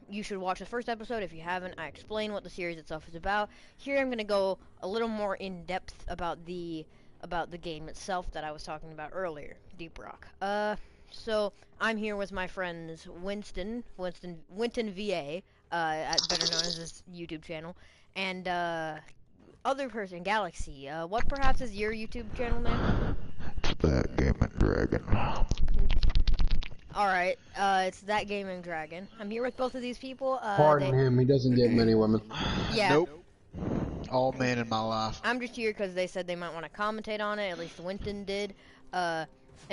you should watch the first episode. If you haven't, I explain what the series itself is about. Here I'm going to go a little more in depth about the game itself that I was talking about earlier, Deep Rock. So I'm here with my friends Winston VA, better known as this YouTube channel, and other person, Galaxy. What perhaps is your YouTube channel name? It's That Gaming Dragon. Alright, it's That Gaming Dragon. I'm here with both of these people. Pardon him, he doesn't get many women. Yeah. Nope. All men in my life. I'm just here because they said they might want to commentate on it, at least Winston did, and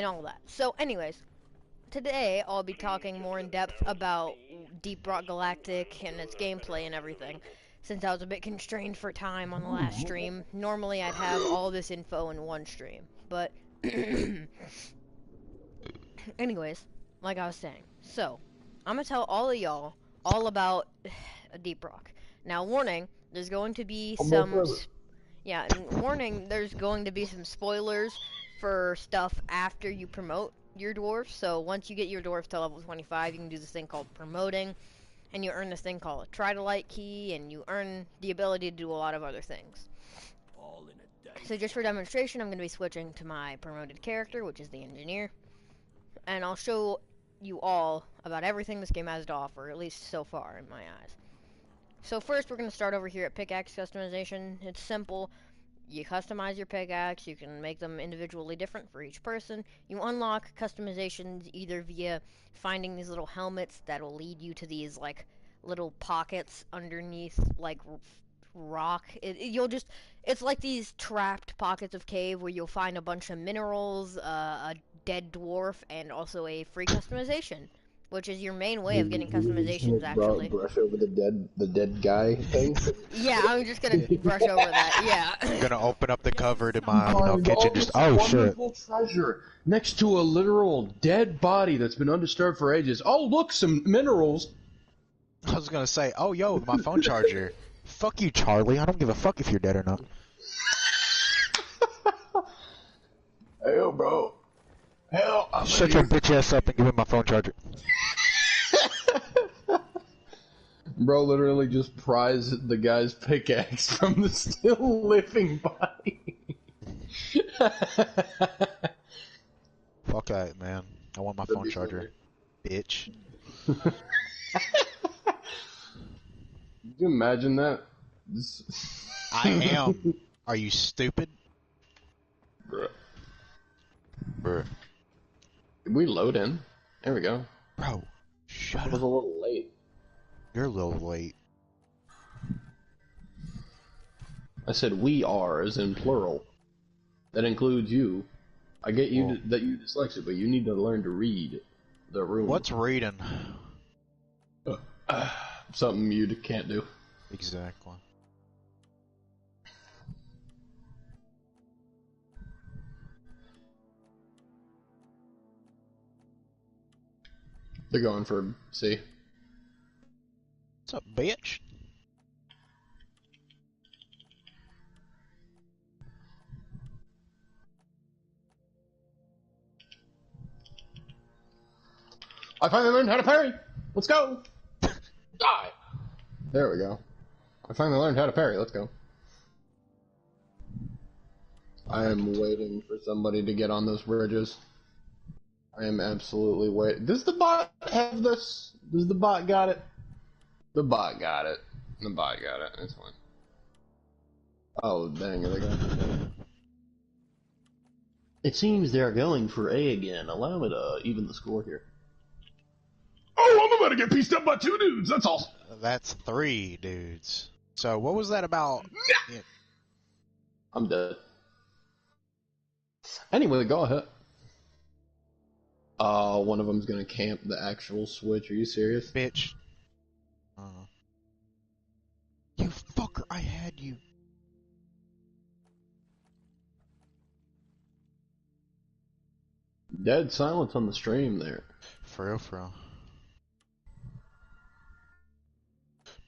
all that. So, anyways, today I'll be talking more in depth about Deep Rock Galactic and its gameplay and everything, since I was a bit constrained for time on the last stream. Normally I'd have all this info in one stream, but anyways, like I was saying, so I'm gonna tell all of y'all all about Deep Rock. Now, warning, there's going to be some there's going to be some spoilers for stuff after you promote your dwarf. So once you get your dwarf to level 25, you can do this thing called promoting, and you earn this thing called a Tridolite key, and you earn the ability to do a lot of other things. So just for demonstration, I'm going to be switching to my promoted character, which is the engineer, and I'll show you all about everything this game has to offer, at least so far in my eyes. So first, we're going to start over here at pickaxe customization. It's simple. You customize your pickaxe. You can make them individually different for each person. You unlock customizations either via finding these little helmets that will lead you to these like little pockets underneath like rock. It's like these trapped pockets of cave where you'll find a bunch of minerals, a dead dwarf, and also a free customization, which is your main way of getting customizations, actually. Brush over the dead guy thing. Yeah, I'm just gonna brush over that. Yeah. I'm gonna open up the cover to my kitchen. Just wonderful treasure next to a literal dead body that's been undisturbed for ages. Oh, look, some minerals. I was gonna say, oh yo, my phone charger. Fuck you, Charlie. I don't give a fuck if you're dead or not. Hey, yo, bro. Hell, Shut your bitch ass up and give me my phone charger. Bro literally just prized the guy's pickaxe from the still living body. Fuck that, man. I want my phone charger. Bitch. Could you imagine that? I am. Are you stupid? Bruh. Did we load in? There we go. Bro, shut I up. was a little late. You're a little late. I said we are, as in plural. That includes you. I get you that you dyslexic, but you need to learn to read the room. What's reading? Something you can't do. Exactly. They're going for C. What's up, bitch? I finally learned how to parry! Let's go! Die! There we go. I finally learned how to parry, let's go. I am waiting for somebody to get on those bridges. I am absolutely waiting. Does the bot have this? Does the bot got it? The bot got it. The bot got it. It's fine. Oh, dang, there they go. It seems they're going for A again. Allow me to even the score here. Oh, I'm about to get pieced up by 2 dudes, that's all. That's 3 dudes. So, what was that about? Yeah. I'm dead. Anyway, go ahead. One of them's gonna camp the actual switch. Are you serious? Bitch. You fucker, I had you. Dead silence on the stream there. For real, for real.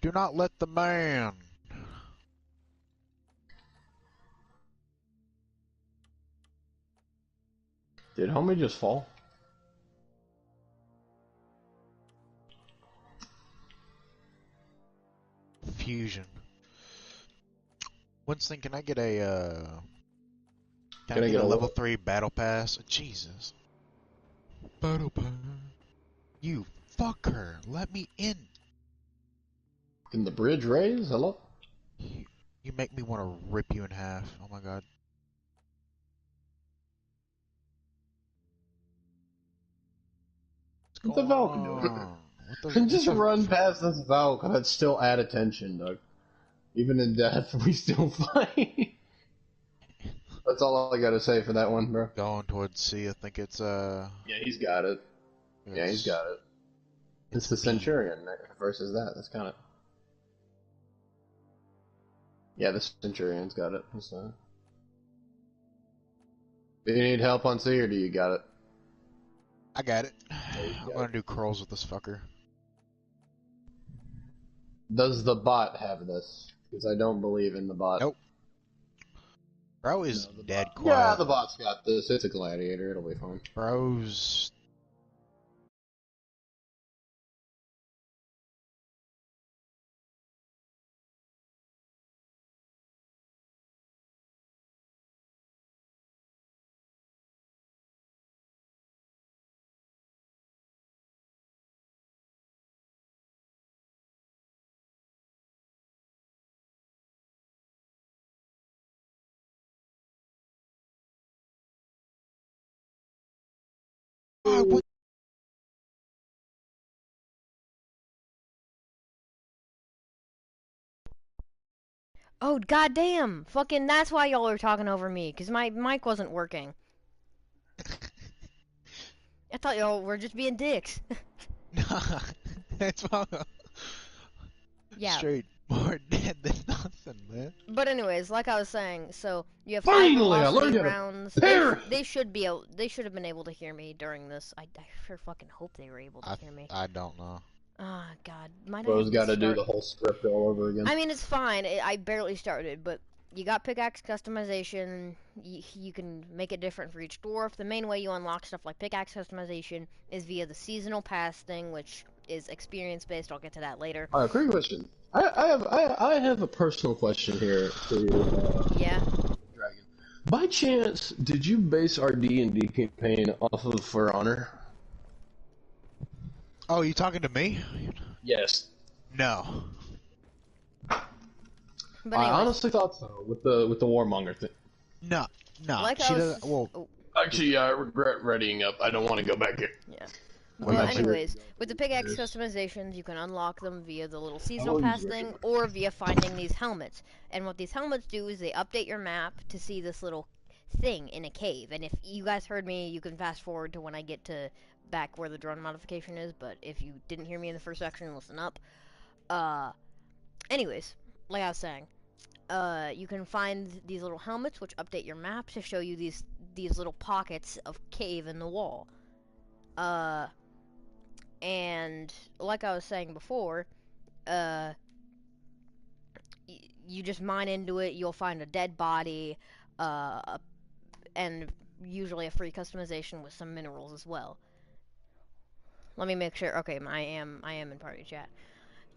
Do not let the man. Did homie just fall? confusion. Winston, can I get a Can I get a level what? 3 battle pass? Jesus. Battle pass. You fucker, let me in. Can the bridge raise? Hello? You make me want to rip you in half. Oh my god. What's the What's going Valk doing? on? What Just the run past this Valk. I'd still add attention, Doug. Even in death, we still fight. That's all I gotta say for that one, bro. going towards C? I think it's Yeah, he's got it. Yeah, he's got it. It's the B. Centurion versus that. That's kind of. Yeah, the Centurion's got it. So. Do you need help on C, or do you got it? I got it. you I'm got gonna it. do curls with this fucker. Does the bot have this? Because I don't believe in the bot. Nope. Bro is No, the dead bot. Yeah, quiet. the bot's got this. It's a gladiator. It'll be fine. Bro's what? Oh, goddamn! Fucking, that's why y'all are talking over me, because my mic wasn't working. I thought y'all were just being dicks. Nah, that's why Yeah. straight more dead than nothing, man. But anyways, like I was saying, so you have 5 Finally, I velocity learned how to rounds. pair. They should have been able to hear me during this. I sure fucking hope they were able to hear me. I don't know. Ah, God, might I Bro's have to got to do start? the whole script all over again. I mean, it's fine. I barely started, but you got pickaxe customization. You can make it different for each dwarf. The main way you unlock stuff like pickaxe customization is via the seasonal pass thing, which is experience based. I'll get to that later. Quick question. I have a personal question here for you, Yeah. Dragon. By chance, did you base our D&D campaign off of For Honor? Oh, you talking to me? Yes. No. But I anyways, honestly thought so with the Warmonger thing. No. No. like She I was. doesn't. Well, Oh, Actually, I regret readying up. I don't want to go back here. yeah. Well, Well, actually- anyways, with the pickaxe Yes. customizations, you can unlock them via the little seasonal will pass use thing, regular. or via finding these helmets. And what these helmets do is they update your map to see this little thing in a cave. And if you guys heard me, you can fast forward to when I get to back where the drone modification is. But if you didn't hear me in the first section, listen up. Anyways, like I was saying, you can find these little helmets which update your map to show you these little pockets of cave in the wall. And like I was saying before, you just mine into it. You'll find a dead body, and usually a free customization with some minerals as well. Let me make sure. Okay, I am in party chat.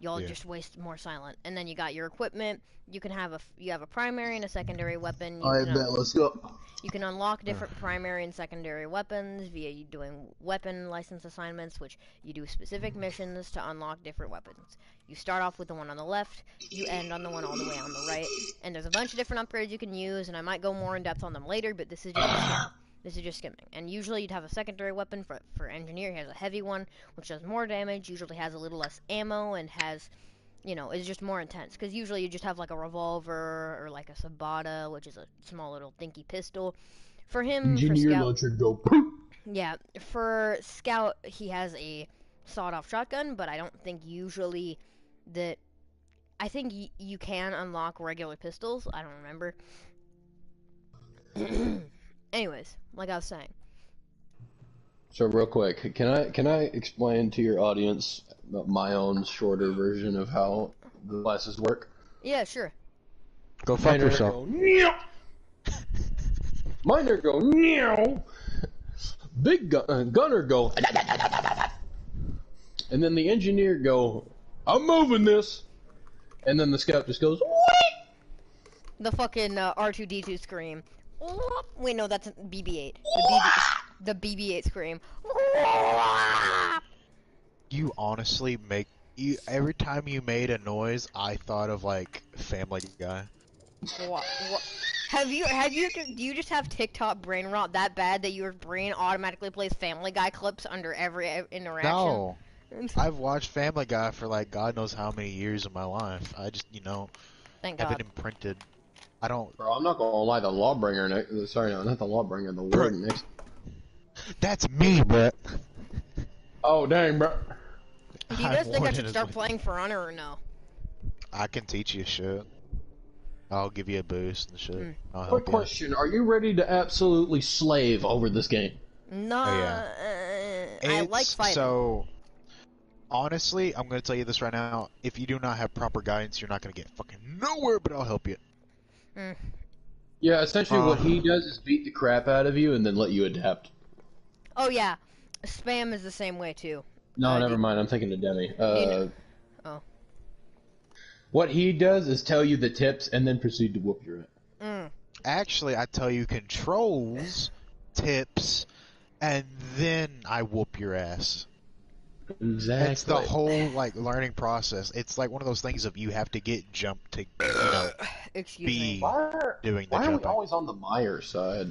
Y'all just waste more silent. And then you got your equipment. You can have a primary and a secondary weapon. I bet. Let's go. You can unlock different primary and secondary weapons via you doing weapon license assignments, which you do specific missions to unlock different weapons. You start off with the one on the left, you end on the one all the way on the right, and there's a bunch of different upgrades you can use, and I might go more in depth on them later, but this is just a skim. This is just skimming. And usually you'd have a secondary weapon for engineer. He has a heavy one, which does more damage, usually has a little less ammo, and has, is just more intense. Because usually you just have like a revolver or like a sabata, which is a small little dinky pistol. For him, for Engineer scout, launcher go poof. yeah, for scout, he has a sawed-off shotgun, but I don't think usually that. I think you can unlock regular pistols. I don't remember. Anyways, like I was saying. So real quick, can I explain to your audience my own shorter version of how the classes work? Yeah, sure. Go fuck yourself. Miner go meow. Big gunner go. And then the engineer go, I'm moving this. And then the scout just goes, The fucking R2D2 scream. Wait, no, that's BB-8. The BB-8 scream. You honestly make you every time you made a noise, I thought of like Family Guy. What? Do you just have TikTok brain rot that bad that your brain automatically plays Family Guy clips under every interaction? No, I've watched Family Guy for like God knows how many years of my life. I just Thank have God. been imprinted. I don't. bro, I'm not gonna lie, the Lawbringer, sorry, no, not the Lawbringer, the Warden next. That's me, bro. Oh, dang, bro. Do you guys think I should start playing For Honor or no? I can teach you shit. I'll give you a boost and shit. I'll help Quick you. question, are you ready to absolutely slave over this game? No, Oh, yeah. I like fighting. So, honestly, I'm gonna tell you this right now. If you do not have proper guidance, you're not gonna get fucking nowhere, but I'll help you. Yeah, essentially what he does is beat the crap out of you and then let you adapt. Oh yeah, spam is the same way too. No, never mind, I'm thinking of Demi. Oh. What he does is tell you the tips and then proceed to whoop your ass. Actually, I tell you controls, tips, and then I whoop your ass. Exactly. It's the whole like learning process. It's like one of those things of you have to get jumped to be doing the why are we jumping. always on the Meyer side?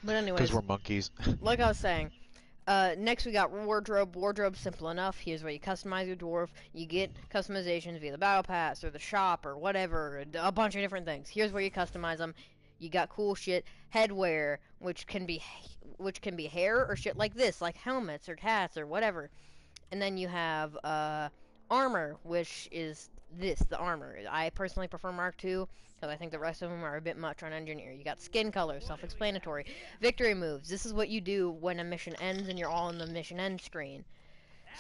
But anyways, Because we're monkeys. like I was saying, next we got wardrobe. Wardrobe's simple enough. Here's where you customize your dwarf. You get customizations via the battle pass or the shop or whatever, a bunch of different things. Here's where you customize them. You got cool shit, headwear, which can be hair or shit like this, like helmets or hats or whatever. And then you have armor, which is the armor. I personally prefer Mark II, because I think the rest of them are a bit much on engineer. You got skin color, self-explanatory. Victory moves. This is what you do when a mission ends and you're all in the mission end screen.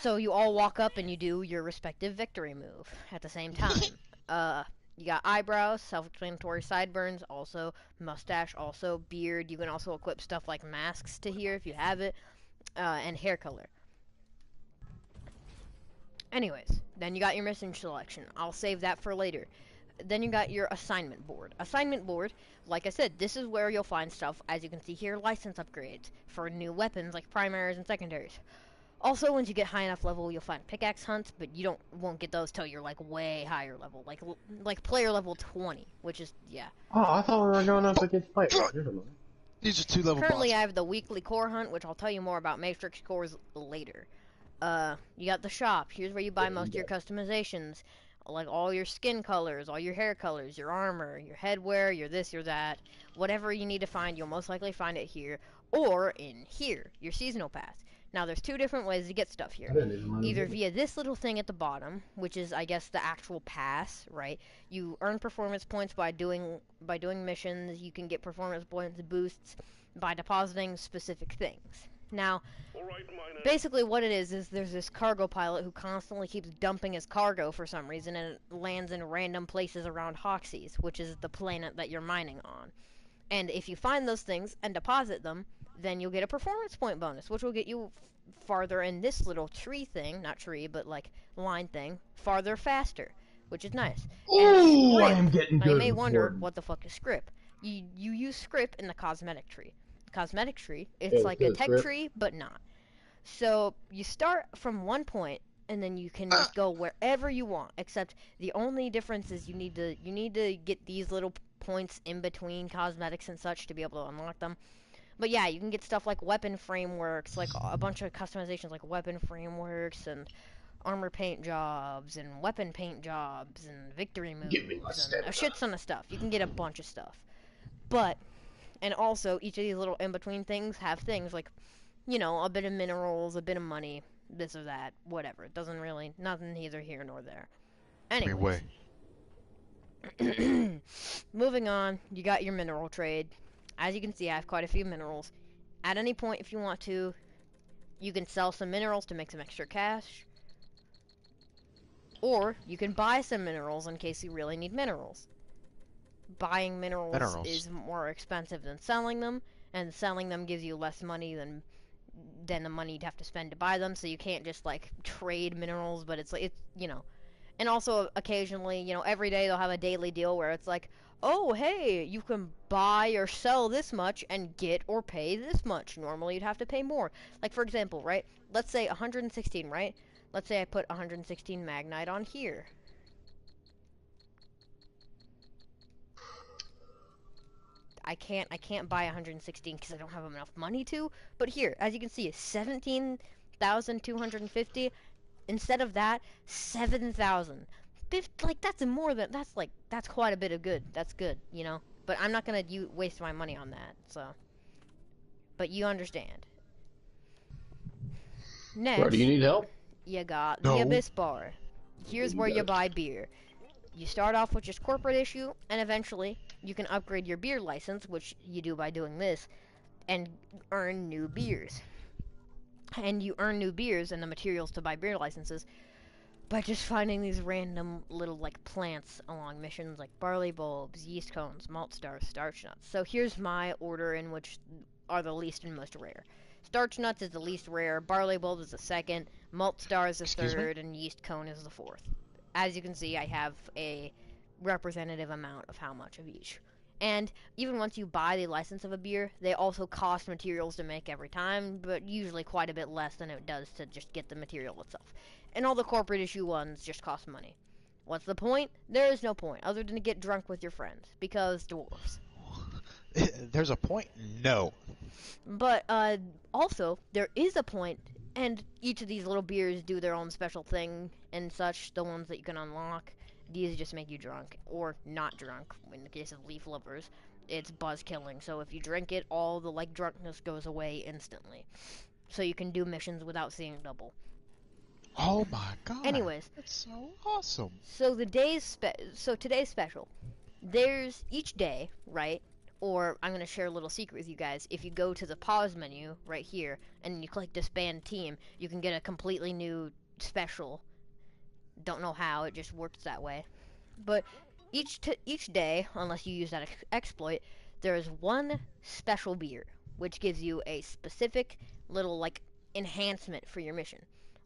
So you all walk up and you do your respective victory move at the same time. You got eyebrows, self-explanatory sideburns, also mustache, also beard. You can also equip stuff like masks to here if you have it, and hair color. Anyways, then you got your mission selection. I'll save that for later. Then you got your assignment board. Assignment board, like I said, this is where you'll find stuff, as you can see here, license upgrades for new weapons like primaries and secondaries. Also, once you get high enough level, you'll find pickaxe hunts, but you won't get those till you're like way higher level, like player level 20, which is Oh, I thought we were going up against player. These are 2-level Currently, bots. I have the weekly core hunt, which I'll tell you more about Matrix cores later. You got the shop. Here's where you buy most of your customizations, like all your skin colors, all your hair colors, your armor, your headwear, your this, your that. Whatever you need to find, you'll most likely find it here, or in here, your seasonal pass. Now, there's two different ways to get stuff here. Either via this little thing at the bottom, which is, I guess, the actual pass, right? You earn performance points by doing missions. You can get performance points boosts by depositing specific things. Now, basically what it is there's this cargo pilot who constantly keeps dumping his cargo for some reason, and it lands in random places around Hoxie's, which is the planet that you're mining on. And if you find those things and deposit them, then you'll get a performance point bonus, which will get you farther in this little tree thing, not tree, but like line thing, farther faster, which is nice. Ooh, I am getting good. You may wonder, what the fuck is script? You use script in the cosmetic tree. Cosmetic tree, it's like a tech tree, but not. So you start from one point, and then you can just go wherever you want. Except the only difference is you need to get these little points in between cosmetics and such to be able to unlock them. But yeah, you can get stuff like weapon frameworks, like a bunch of customizations, like weapon frameworks and armor paint jobs and weapon paint jobs and victory moves and a shit ton of stuff. You can get a bunch of stuff, and also each of these little in between things have things like, a bit of minerals, a bit of money, this or that, whatever. It doesn't really, nothing neither here nor there. Anyways. Moving on, you got your mineral trade. As you can see, I have quite a few minerals. At any point, if you want to, you can sell some minerals to make some extra cash. Or, you can buy some minerals in case you really need minerals. Buying minerals is more expensive than selling them, and selling them gives you less money than the money you'd have to spend to buy them, so you can't just, like, trade minerals, but it's like, And also, occasionally, you know, every day they'll have a daily deal where it's like, oh, hey, you can buy or sell this much and get or pay this much. Normally, you'd have to pay more. Like, for example, right? Let's say 116, right? Let's say I put 116 Magnite on here. I can't buy 116 because I don't have enough money to. But here, as you can see, 17,250. Instead of that, 7,000. Like that's more than that's quite a bit of good. That's good, you know. But I'm not gonna waste my money on that. So, but you understand. Bro, Next, do you need help? you got the No. Abyss Bar. Here's where you buy beer. You start off with just corporate issue, and eventually you can upgrade your beer license, which you do by doing this, and earn new beers. And you earn new beers and the materials to buy beer licenses by just finding these random little like plants along missions, like barley bulbs, yeast cones, malt stars, starch nuts. So here's my order in which are the least and most rare. Starch nuts is the least rare, barley bulb is the second, malt star is the Excuse me? third, and yeast cone is the fourth. As you can see, I have a representative amount of how much of each. And even once you buy the license of a beer, they also cost materials to make every time, but usually quite a bit less than it does to just get the material itself. And all the corporate issue ones just cost money. What's the point? There is no point, other than to get drunk with your friends, because dwarves. There's a point? No. But also, there is a point, and each of these little beers do their own special thing and such, the ones that you can unlock. These just make you drunk, or not drunk, in the case of leaf lovers. It's buzz killing, so if you drink it, all the like drunkenness goes away instantly. So you can do missions without seeing double. Oh my god. Anyways, That's so awesome. so today's special. There's each day, right? Or I'm gonna share a little secret with you guys. If you go to the pause menu right here and you click disband team, you can get a completely new special. Don't know how, it just works that way. But each day, unless you use that exploit, there is one special beer, which gives you a specific little like enhancement for your mission.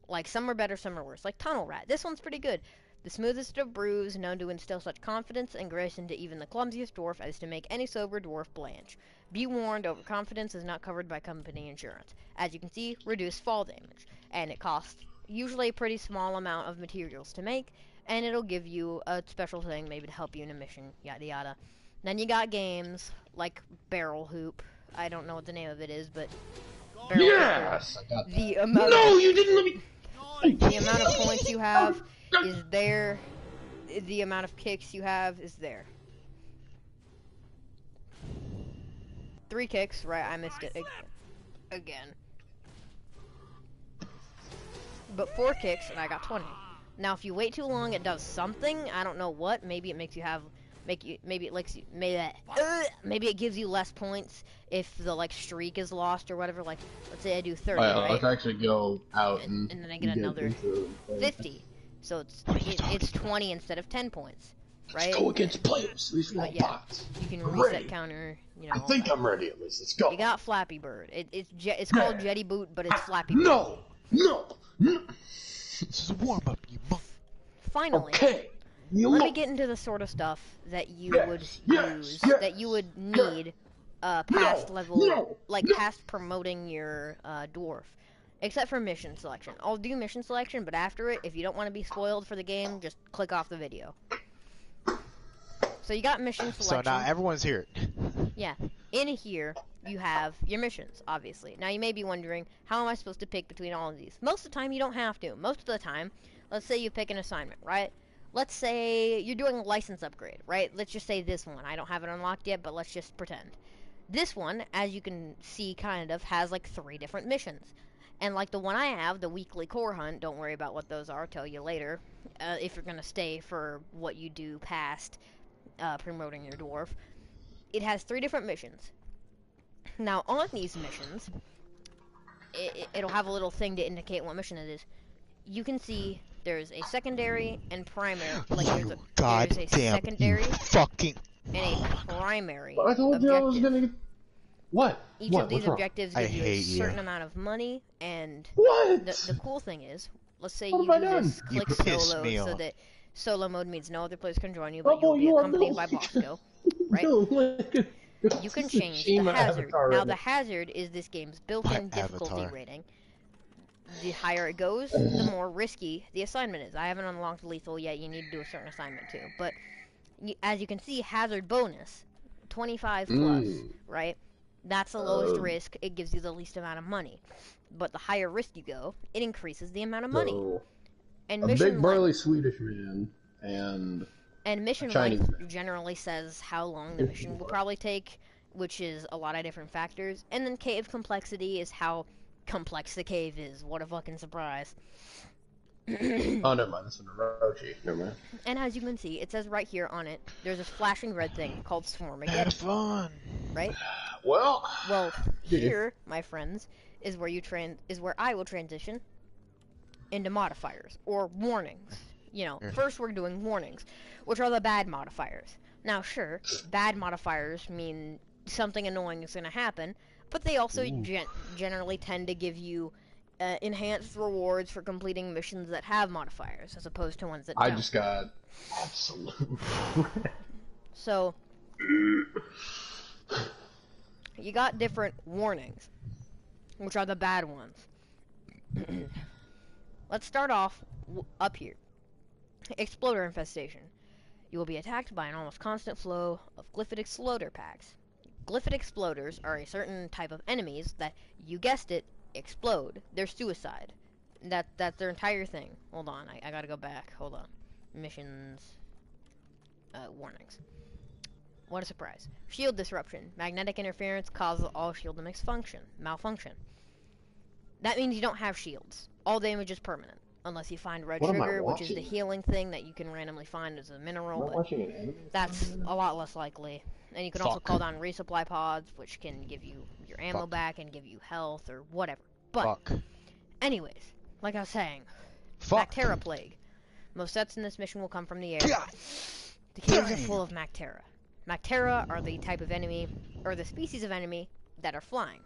Like some are better, some are worse. Like Tunnel Rat. This one's pretty good. The smoothest of brews, known to instill such confidence and grace into even the clumsiest dwarf as to make any sober dwarf blanch. Be warned, overconfidence is not covered by company insurance. As you can see, reduced fall damage. And it costs usually a pretty small amount of materials to make, and it'll give you a special thing maybe to help you in a mission, yada yada. Then you got games like Barrel Hoop. I don't know what the name of it is, but Barrel Yes! Hoop. The amount No, of, you didn't let me. the amount of points you have is there. The amount of kicks you have is there. 3 kicks, right? I missed it again. But 4 kicks, and I got 20. Now, if you wait too long, it does something. I don't know what. Maybe it makes you have, maybe it lets you, maybe it gives you less points if the like streak is lost or whatever. Like, let's say I do 30, right? Let's actually go out and then I get another 50. So it's 20 instead of 10 points, right? Let's go against players. These But robots. you can I'm reset ready. counter. You know. I think I'm ready at least. Let's go. You got Flappy Bird. It's called Jetty Boot, but it's Flappy Bird. No! This is a warm-up, you monk. Finally. Okay. Let me get into the sort of stuff that you would use, that you would need, past level, past promoting your, dwarf. Except for mission selection. I'll do mission selection, but after it, if you don't want to be spoiled for the game, just click off the video. So you got mission selection. So now everyone's here. Yeah. In here, you have your missions, obviously. Now you may be wondering, how am I supposed to pick between all of these? Most of the time, you don't have to. Most of the time, let's say you pick an assignment, right? Let's say you're doing a license upgrade, right? Let's just say this one. I don't have it unlocked yet, but let's just pretend. This one, as you can see, kind of, has like 3 different missions. And like the one I have, the weekly core hunt, don't worry about what those are, I'll tell you later. If you're going to stay for what you do past promoting your dwarf. It has 3 different missions. Now, on these missions, it'll have a little thing to indicate what mission it is. You can see there's a secondary and primary. Like, there's a secondary fucking and a primary But I told you I was objective. gonna get... What? Each What? of these What's wrong? objectives I give you a hate you. certain amount of money, and What? the cool thing is, let's say What you have I do done? this You click piss solo me so off. that Solo mode means no other players can join you, but you will Bubble, be you are accompanied no. by Bosco, right? No, like, You can this is change the Shima hazard. Avatar Now, right the hazard is this game's My built-in difficulty avatar. rating. The higher it goes, the more risky the assignment is. I haven't unlocked lethal yet. You need to do a certain assignment too. But as you can see, hazard bonus, 25 plus, right? That's the lowest risk. It gives you the least amount of money. But the higher risk you go, it increases the amount of money. So, And a mission big burly length, Swedish man and a mission Chinese length man. generally says how long the mission will probably take, which is a lot of different factors. And then cave complexity is how complex the cave is. What a fucking surprise. Oh, never mind. This is an Orochi. Never mind. And as you can see, it says right here on it, there's this flashing red thing called Swarm again, That's fun. right? Well, Well, here, my friends, is where I will transition into modifiers or warnings. You know, first we're doing warnings, which are the bad modifiers. Now, sure, bad modifiers mean something annoying is going to happen, but they also generally tend to give you enhanced rewards for completing missions that have modifiers, as opposed to ones that I don't. just got absolutely. So, you got different warnings, which are the bad ones. Let's start off up here. Exploder infestation. You will be attacked by an almost constant flow of glyphid exploder packs. Glyphid exploders are a certain type of enemies that, you guessed it, explode. They're suicide. That's their entire thing. Hold on, I gotta go back. Hold on. Missions. Warnings. What a surprise. Shield disruption. Magnetic interference causes all shield to malfunction. That means you don't have shields. All damage is permanent. Unless you find red sugar, which is the healing thing that you can randomly find as a mineral, but that's a lot less likely. And you can also call down resupply pods, which can give you your ammo back and give you health or whatever. But, anyways, like I was saying, Mactera Plague. Most sets in this mission will come from the air. The caves are full of Mactera. Mactera are the type of enemy, or the species of enemy, that are flying.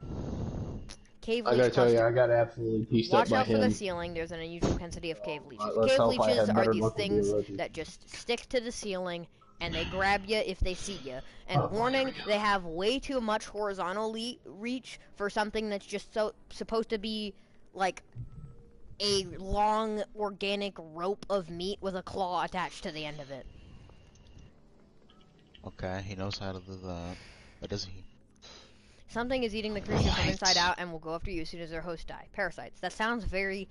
Cave leech I gotta tell you, cluster. I got absolutely pieced up Watch by out for him. the ceiling. There's an unusual intensity of cave leeches. Let's Cave hope I leeches have are better these luck with the things Orochi. that just stick to the ceiling and they grab you if they see you. And warning, they have way too much horizontal reach for something that's just supposed to be like a long organic rope of meat with a claw attached to the end of it. Okay, he knows how to do that. But does he? Something is eating the creature from inside out and will go after you as soon as their hosts die. Parasites. That sounds very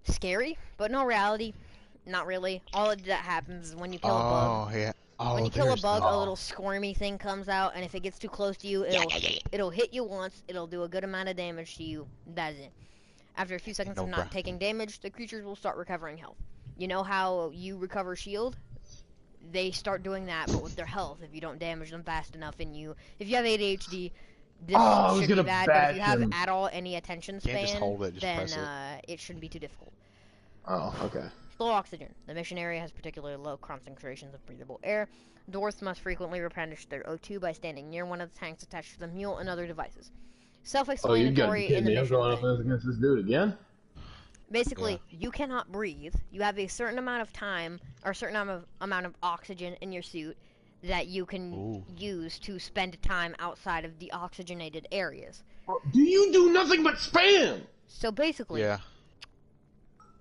scary, but in all reality, not really. All that happens is when you kill a bug. Yeah. Oh, when you kill a bug, a little squirmy thing comes out, and if it gets too close to you, it'll hit you once, it'll do a good amount of damage to you, that's it. After a few seconds of not taking damage, the creatures will start recovering health. You know how you recover shield? They start doing that, but with their health, if you don't damage them fast enough, and if you have ADHD, this should be bad, but if you have at all any attention span, then it shouldn't be too difficult. Oh, okay. Low oxygen. The mission area has particularly low concentrations of breathable air. Dwarfs must frequently replenish their O2 by standing near one of the tanks attached to the mule and other devices. Self-explanatory in the mission I'm going up against this dude again? Basically, you cannot breathe. You have a certain amount of time, or a certain amount of oxygen in your suit that you can use to spend time outside of the oxygenated areas. Do you do nothing but spam? So basically,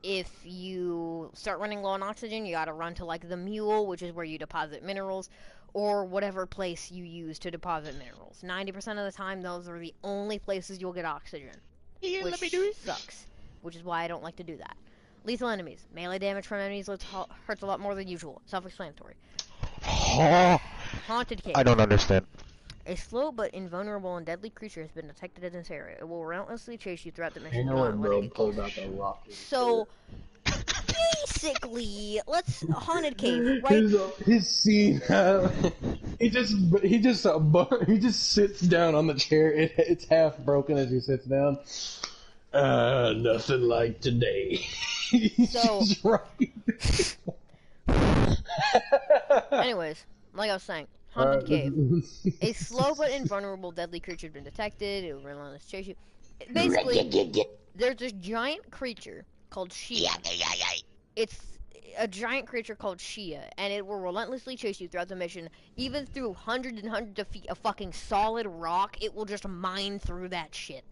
if you start running low on oxygen, you gotta run to like the mule, which is where you deposit minerals, or whatever place you use to deposit minerals. 90% of the time, those are the only places you'll get oxygen, which sucks, which is why I don't like to do that. Lethal enemies. Melee damage from enemies hurts a lot more than usual. Self-explanatory. Haunted cave. I don't understand. A slow but invulnerable and deadly creature has been detected in this area. It will relentlessly chase you throughout the mission. So, basically, haunted cave, right? His scene, he just sits down on the chair. It's half broken as he sits down. Nothing like today. So, anyways, like I was saying. Haunted cave. A slow but invulnerable deadly creature has been detected. It will relentlessly chase you. Basically, there's this giant creature called Sheep. a giant creature called Shia, and it will relentlessly chase you throughout the mission, even through hundreds and hundreds of feet of fucking solid rock. It will just mine through that shit.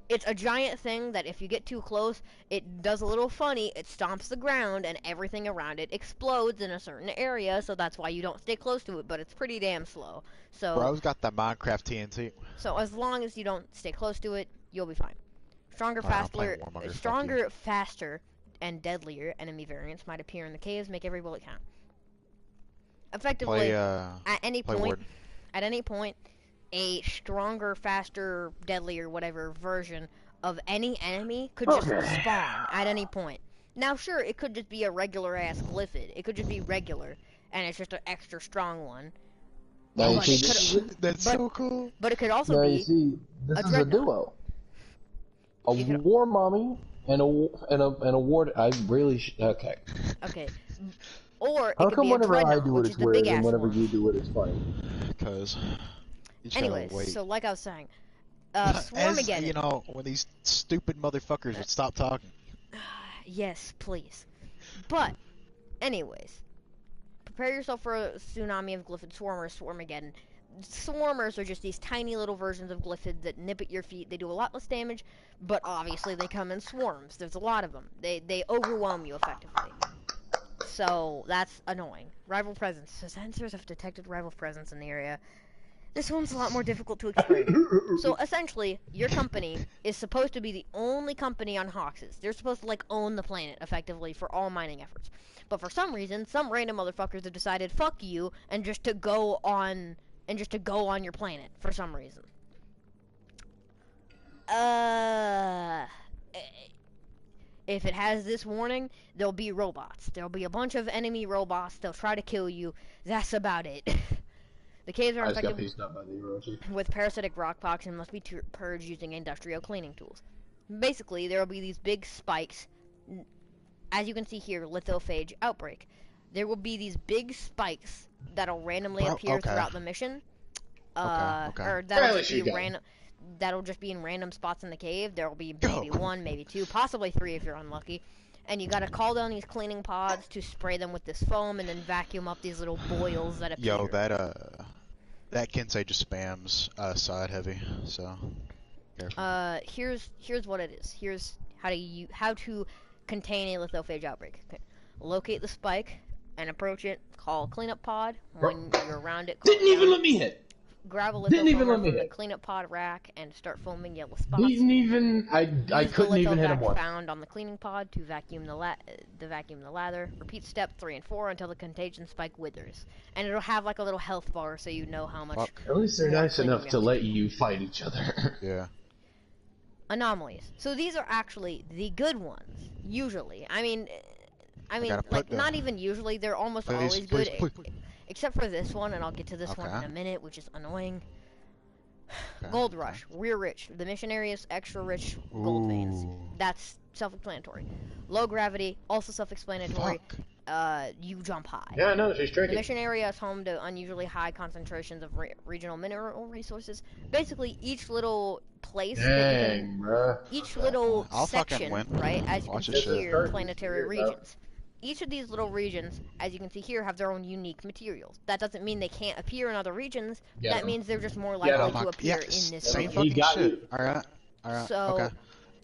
It's a giant thing that if you get too close, it does a little funny. It stomps the ground, and everything around it explodes in a certain area, so that's why you don't stay close to it, but it's pretty damn slow. So, Bro's got the Minecraft TNT. so as long as you don't stay close to it, you'll be fine. Stronger, Alright, I'm playing faster, Warmonger, fuck stronger, faster, and deadlier enemy variants might appear in the caves, make every bullet count. Effectively, Play, at any play point, Warden. at any point, a stronger, faster, deadlier, whatever version of any enemy could just spawn at any point. Now, sure, it could just be a regular ass glyphid. It could just be regular, and it's just an extra strong one. Now you But see, it could, That's but- so cool. but it could also now you be see, this a is a dreadnought. duo. A You could- war mommy and a war. I really okay. okay, or it How could come be a whenever I dreadnought, do it which it's is the weird, big and ass whenever one. you do it it's funny? Because you just Anyways, gotta wait. so like I was saying, As, Swarmageddon. you know, when these stupid motherfuckers would stop talking. Yes, please. But, anyways, prepare yourself for a tsunami of Glyphid Swarmers, Swarmageddon. Swarmers are just these tiny little versions of Glyphid that nip at your feet. They do a lot less damage, but obviously they come in swarms. There's a lot of them. They overwhelm you effectively. So, that's annoying. Rival presence. The sensors have detected rival presence in the area. This one's a lot more difficult to explain. So essentially, your company is supposed to be the only company on Hox's. They're supposed to like own the planet effectively for all mining efforts. But for some reason, some random motherfuckers have decided fuck you and just to go on your planet for some reason. If it has this warning, there'll be robots. There'll be a bunch of enemy robots. They'll try to kill you. That's about it. The caves are I just got infected pieced up by the Orochi. with parasitic rock pox and must be purged using industrial cleaning tools. Basically, there will be these big spikes. As you can see here, lithophage outbreak. There will be these big spikes that'll randomly appear okay. throughout the mission. Okay. Or that'll just be in random spots in the cave. There will be maybe one, maybe two, possibly three if you're unlucky. And you gotta call down these cleaning pods to spray them with this foam and then vacuum up these little boils that appear. Yo, that Kensei just spams side heavy, so careful. Here's what it is. Here's how to contain a lithophage outbreak. Okay. Locate the spike and approach it. Call cleanup pod when you're around it. Didn't even let me hit. Grab a Didn't even lithophone let me from the hit. cleanup pod rack and start foaming yellow spots. Didn't even. I Use couldn't the even hit him lithovac once. found on the cleaning pod to vacuum the lather. Repeat step 3 and 4 until the contagion spike withers, and it'll have like a little health bar so you know how much. Fuck. At least they're more nice cleaning enough you to have let you fight each other. Yeah. Anomalies. So these are actually the good ones. Usually, I mean, gotta put like the- not even usually. They're almost always Please, good, please. except for this one, and I'll get to this one in Okay. a minute, which is annoying. Okay, Gold okay. rush, rear rich. The mission area is extra rich gold veins. Ooh. That's self-explanatory. Low gravity, also self-explanatory. Fuck. You jump high. Yeah, no, she's The tricky. mission area is home to unusually high concentrations of regional mineral resources. Basically, each little place that you can, Dang, bruh. each Okay. little I'll fucking section, win. right? As you Watch can this see shit. here, Starting planetary to figure it out. regions. Each of these little regions, as you can see here, have their own unique materials. That doesn't mean they can't appear in other regions. Get that 'em. mean they're just more Get likely 'em. to appear Yeah, in this same region. He fucking got shit. you. Alright. So, Okay.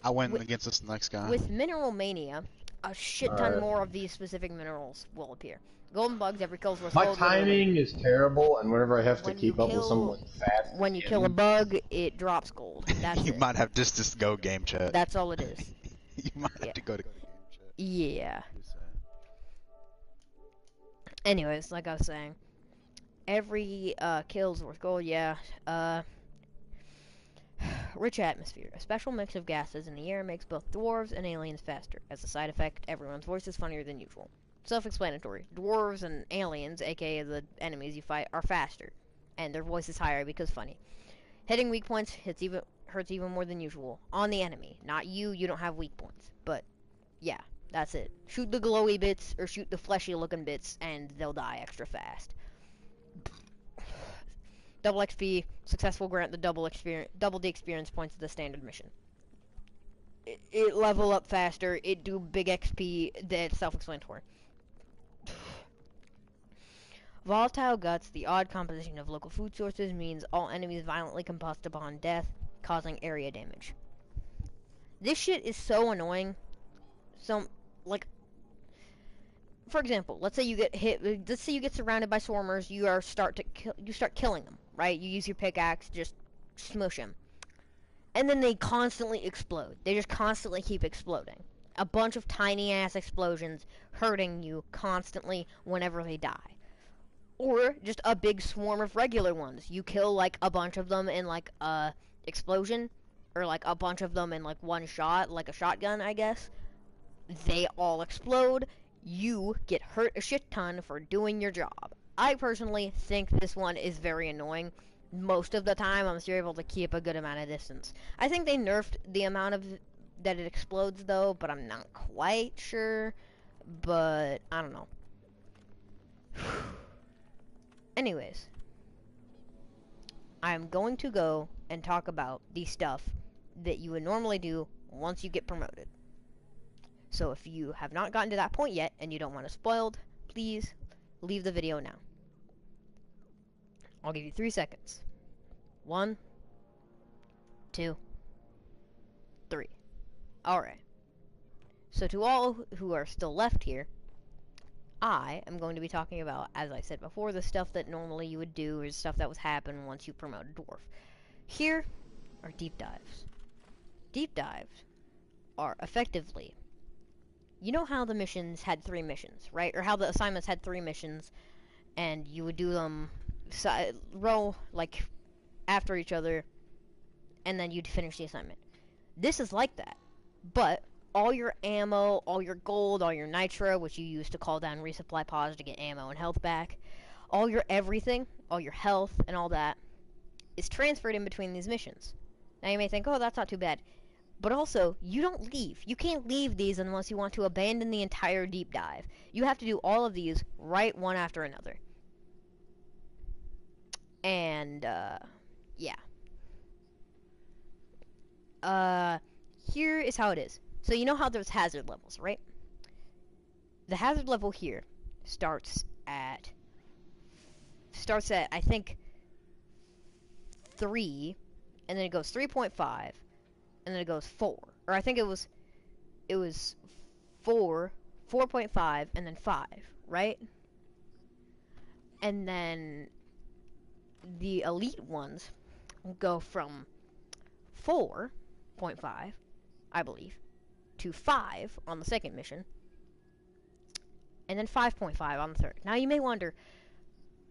I win with- against this next guy. With Mineral Mania, a shit ton Alright. more of these specific minerals will appear. Golden bugs, every kill's worth My gold. literally. timing is terrible, and whenever I have to When keep you up with kill- someone fast, When you kill a bug, it drops gold. That's you it. might have just go game chat. That's all it is. You might have Yeah. to go to game chat. Yeah. Just saying. Anyways, like I was saying, every kill's worth gold. Yeah. Rich atmosphere. A special mix of gases in the air makes both dwarves and aliens faster. As a side effect, everyone's voice is funnier than usual. Self-explanatory. Dwarves and aliens, aka the enemies you fight, are faster, and their voice is higher because funny. Hitting weak points hurts even more than usual on the enemy, not you. You don't have weak points, but yeah, that's it. Shoot the glowy bits or shoot the fleshy-looking bits, and they'll die extra fast. Double XP, successful grant the double the experience points of the standard mission. It level up faster. It do big XP. That's self-explanatory. Volatile guts, the odd composition of local food sources, means all enemies violently combust upon death, causing area damage. This shit is so annoying. So, like, for example, let's say you get hit. Let's say you get surrounded by swarmers. You start killing them, right? You use your pickaxe, just smush them, and then they constantly explode. They just constantly keep exploding. A bunch of tiny ass explosions hurting you constantly whenever they die. Or just a big swarm of regular ones. You kill like a bunch of them in like a explosion, or like a bunch of them in like one shot, like a shotgun, I guess. They all explode. You get hurt a shit ton for doing your job. I personally think this one is very annoying. Most of the time, I'm still able to keep a good amount of distance. I think they nerfed the amount of that it explodes though, but I'm not quite sure. But I don't know. Anyways, I'm going to go and talk about the stuff that you would normally do once you get promoted. So if you have not gotten to that point yet and you don't want it spoiled, please leave the video now. I'll give you 3 seconds. 1, 2, 3. Alright. So to all who are still left here, I am going to be talking about, as I said before, the stuff that normally you would do, or stuff that would happen once you promote a dwarf. Here are deep dives. Deep dives are effectively, you know how the missions had 3 missions, right? Or how the assignments had 3 missions, and you would do them row like after each other, and then you'd finish the assignment. This is like that, but all your ammo, all your gold, all your nitro, which you use to call down resupply pods to get ammo and health back, all your everything, all your health and all that, is transferred in between these missions. Now you may think, oh, that's not too bad. But also, you don't leave. You can't leave these unless you want to abandon the entire deep dive. You have to do all of these right one after another. And, yeah. Here is how it is. So you know how there's hazard levels, right? The hazard level here starts at I think 3, and then it goes 3.5, and then it goes 4. Or I think it was 4, 4.5, and then 5, right? And then the elite ones go from 4.5, I believe, to 5 on the second mission, and then 5.5 on the third. Now you may wonder,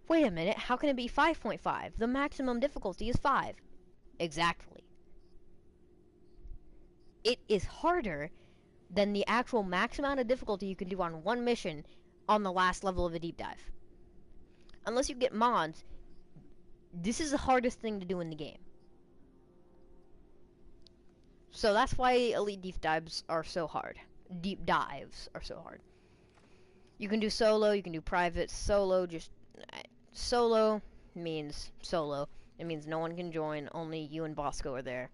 wait a minute, how can it be 5.5? The maximum difficulty is 5. Exactly. It is harder than the actual max amount of difficulty you can do on one mission on the last level of a deep dive. Unless you get mods, this is the hardest thing to do in the game. So that's why elite deep dives are so hard. Deep dives are so hard. You can do solo, you can do private. Solo means solo. It means no one can join, only you and Bosco are there.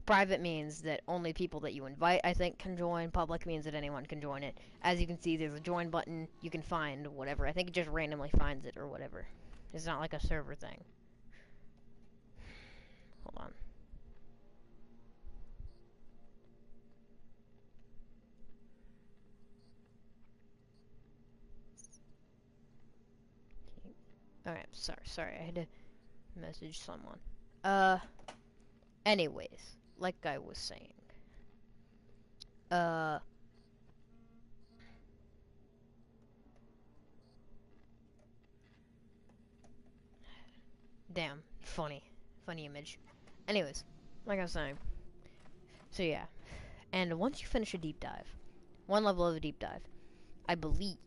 Private means that only people that you invite, I think, can join. Public means that anyone can join it. As you can see, there's a join button. You can find whatever. I think it just randomly finds it or whatever. It's not like a server thing. Hold on. Alright, sorry, I had to message someone. Anyways, like I was saying. Damn, funny image. Anyways, like I was saying. So yeah, and once you finish a deep dive, one level of a deep dive, I believe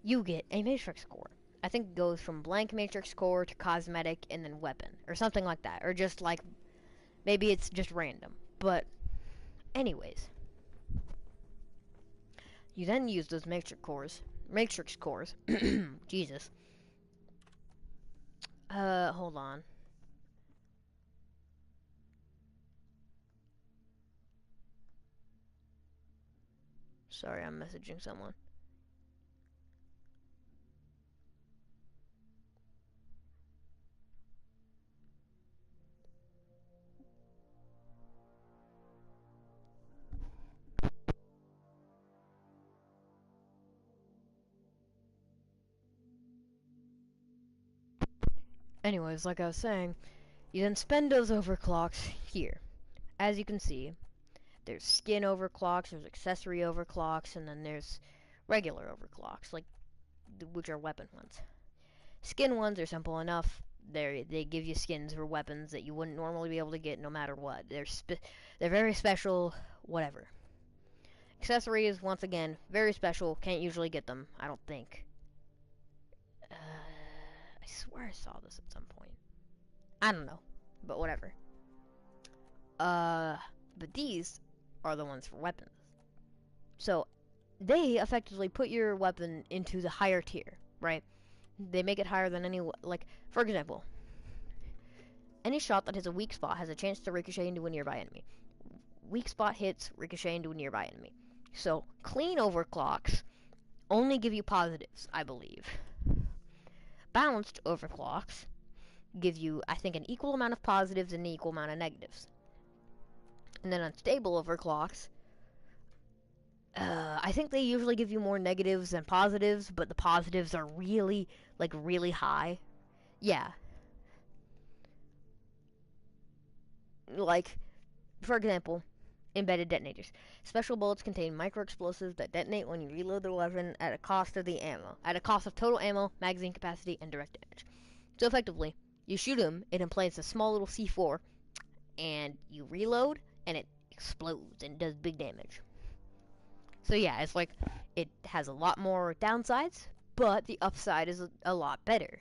you get a matrix core. I think it goes from blank matrix core to cosmetic and then weapon, or something like that, or just like, maybe it's just random. But anyways, you then use those matrix cores, Jesus. Hold on. Sorry, I'm messaging someone. Anyways, like I was saying, you then spend those overclocks here. As you can see, there's skin overclocks, there's accessory overclocks, and then there's regular overclocks, like which are weapon ones. Skin ones are simple enough. They give you skins for weapons that you wouldn't normally be able to get no matter what. They're very special, whatever. Accessories, once again, very special. Can't usually get them, I don't think. I swear I saw this at some point. I don't know, but whatever. But these are the ones for weapons. So they effectively put your weapon into the higher tier, right? They make it higher than any, like, for example, any shot that hits a weak spot has a chance to ricochet into a nearby enemy. Weak spot hits ricochet into a nearby enemy. So clean overclocks only give you positives, I believe. Balanced overclocks give you, I think, an equal amount of positives and an equal amount of negatives. And then unstable overclocks, I think they usually give you more negatives than positives, but the positives are really, like, really high. Yeah. Like, for example, embedded detonators. Special bullets contain micro-explosives that detonate when you reload the weapon at a cost of the ammo. At a cost of total ammo, magazine capacity, and direct damage. So effectively, you shoot him, it implants a small little C4, and you reload, and it explodes and does big damage. So yeah, it's like, it has a lot more downsides, but the upside is a lot better.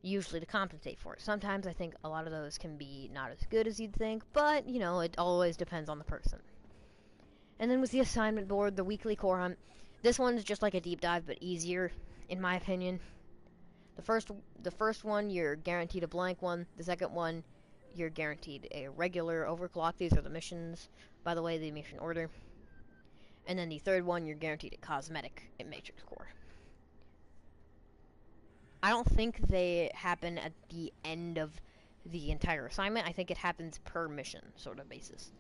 Usually to compensate for it. Sometimes I think a lot of those can be not as good as you'd think, but, you know, it always depends on the person. And then with the assignment board, the weekly core hunt, this one's just like a deep dive, but easier, in my opinion. The first one, you're guaranteed a blank one. The second one, you're guaranteed a regular overclock. These are the missions, by the way, the mission order. And then the third one, you're guaranteed a cosmetic in Matrix Core. I don't think they happen at the end of the entire assignment. I think it happens per mission sort of basis.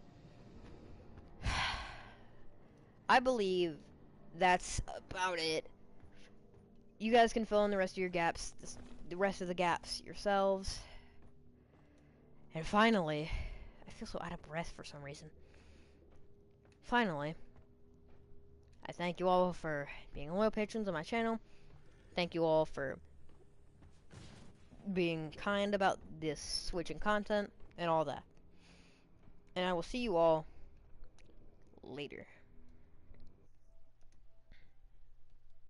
I believe that's about it. You guys can fill in the rest of your gaps, the rest of the gaps yourselves. And finally, I feel so out of breath for some reason. Finally, I thank you all for being loyal patrons of my channel. Thank you all for being kind about this switching content and all that. And I will see you all later.